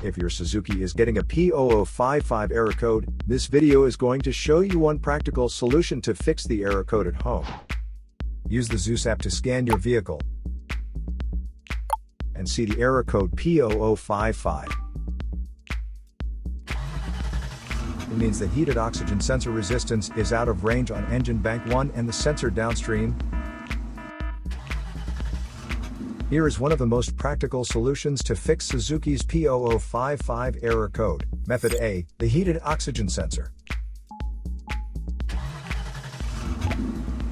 If your Suzuki is getting a P0055 error code, this video is going to show you one practical solution to fix the error code at home. Use the ZUS app to scan your vehicle and see the error code P0055. It means the heated oxygen sensor resistance is out of range on engine bank 1 and the sensor downstream. Here is one of the most practical solutions to fix Suzuki's P0055 error code. Method A, the heated oxygen sensor.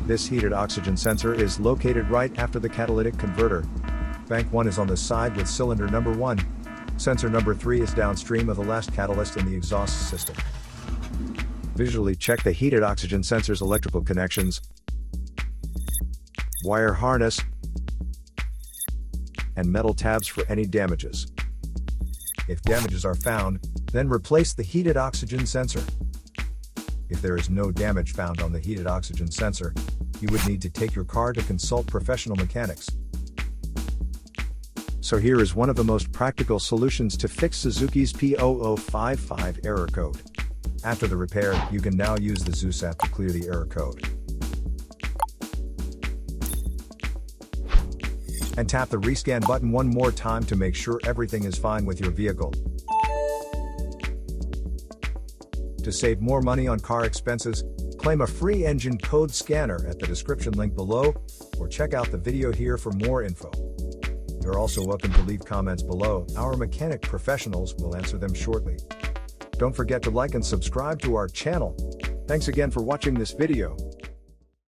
This heated oxygen sensor is located right after the catalytic converter. Bank 1 is on the side with cylinder number 1. Sensor number 3 is downstream of the last catalyst in the exhaust system. Visually check the heated oxygen sensor's electrical connections, wire harness, and metal tabs for any damages. If damages are found, then replace the heated oxygen sensor. If there is no damage found on the heated oxygen sensor, you would need to take your car to consult professional mechanics. So here is one of the most practical solutions to fix Suzuki's P0055 error code. After the repair, you can now use the ZUS app to clear the error code. And tap the rescan button one more time to make sure everything is fine with your vehicle. To save more money on car expenses, claim a free engine code scanner at the description link below, or check out the video here for more info. You're also welcome to leave comments below. Our mechanic professionals will answer them shortly. Don't forget to like and subscribe to our channel. Thanks again for watching this video.